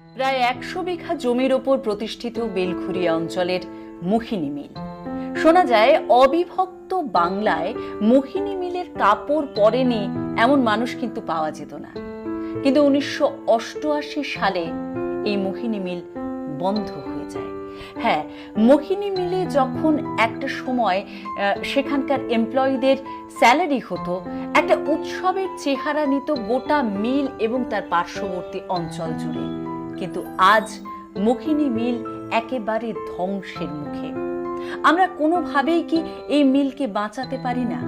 প্রায় ১০০ বিঘা জমির ওপর প্রতিষ্ঠিত বেলঘুরিয়া অঞ্চলের মোহিনী মিল। শোনা যায় অবিভক্ত বাংলায় মোহিনী মিলের কাপড় পরেনি এমন মানুষ কিন্তু পাওয়া যেত না। কিন্তু ১৯৮৮ সালে এই মোহিনী মিল বন্ধ হয়ে যায়। হ্যাঁ, মোহিনী মিলে যখন একটা সময় সেখানকার এমপ্লয়ীদের স্যালারি হতো, একটা উৎসবের চেহারা নিত গোটা মিল এবং তার পার্শ্ববর্তী অঞ্চল জুড়ে। কিন্তু আজ মোহিনী মিল একেবারে ধ্বংসের মুখে। আমরা কোনোভাবেই কি এই মিলকে বাঁচাতে পারি না?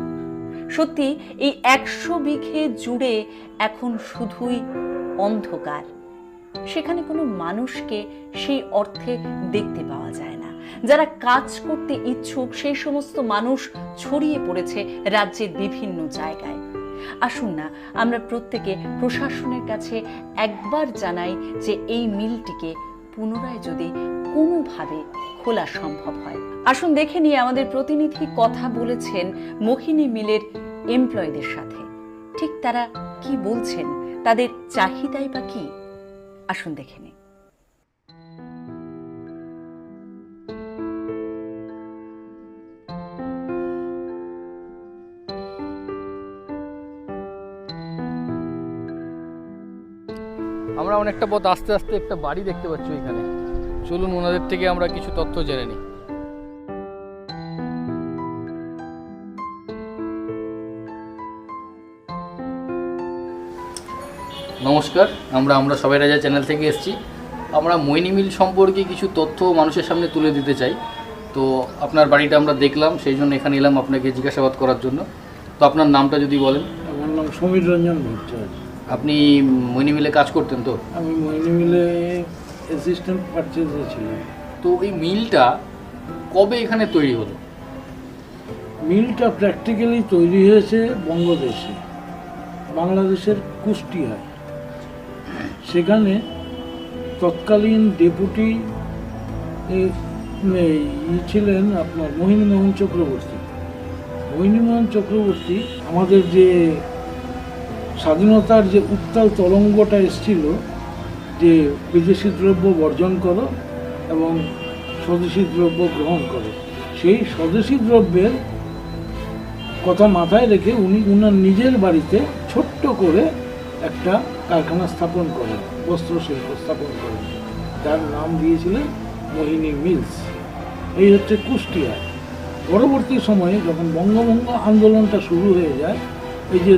সত্যি এই ১০০ বিঘে জুড়ে এখন শুধুই অন্ধকার। সেখানে কোনো মানুষকে সেই অর্থে দেখতে পাওয়া যায় না। যারা কাজ করতে ইচ্ছুক সেই সমস্ত মানুষ ছড়িয়ে পড়েছে রাজ্যের বিভিন্ন জায়গায়। আসুন না আমরা প্রত্যেকে প্রশাসনের কাছে একবার জানাই যে এই মিলটিকে পুনরায় যদি কোনোভাবে খোলা সম্ভব হয়। আসুন দেখে নিয়ে আমাদের প্রতিনিধি কথা বলেছেন মোহিনী মিলের এমপ্লয়ীদের সাথে। ঠিক তারা কি বলছেন, তাদের চাহিদাই বা কি, আসুন দেখে নিই। আমরা অনেকটা পথ আস্তে আস্তে একটা বাড়ি দেখতে পাচ্ছি ওইখানে। চলুন ওনাদের থেকে আমরা কিছু তথ্য জেনে নিই। নমস্কার, আমরা সবাই রাজা চ্যানেল থেকে এসেছি। আমরা মোহিনী মিল সম্পর্কে কিছু তথ্য মানুষের সামনে তুলে দিতে চাই। তো আপনার বাড়িটা আমরা দেখলাম, সেই জন্য এখানে এলাম আপনাকে জিজ্ঞাসাবাদ করার জন্য। তো আপনার নামটা যদি বলেন। আমার নাম সমীর রঞ্জন ভট্টাচার্য। আপনি মোহিনী মিলে কাজ করতেন? তো আমি মোহিনী মিলে অ্যাসিস্ট্যান্ট পারচেজে ছিলাম। তো এই মিলটা কবে এখানে তৈরি হলো? মিলটা প্র্যাকটিক্যালি তৈরি হয়েছে বঙ্গদেশে, বাংলাদেশের কুষ্টিয়ায়। সেখানে তৎকালীন ডেপুটি ছিলেন আপনার মোহিনীমোহন চক্রবর্তী। মোহিনীমোহন চক্রবর্তী আমাদের যে স্বাধীনতার যে উত্তাল তরঙ্গটা এসেছিল যে বিদেশি দ্রব্য বর্জন করো এবং স্বদেশি দ্রব্য গ্রহণ করো, সেই স্বদেশি দ্রব্যের কথা মাথায় রেখে উনি উনার নিজের বাড়িতে ছোট্ট করে একটা কারখানা স্থাপন করেন, বস্ত্র শিল্প স্থাপন করেন, যার নাম দিয়েছিলেন মোহিনী মিলস। এই হচ্ছে কুষ্টিয়া। পরবর্তী সময়ে যখন বঙ্গভঙ্গ আন্দোলনটা শুরু হয়ে যায়, এই যে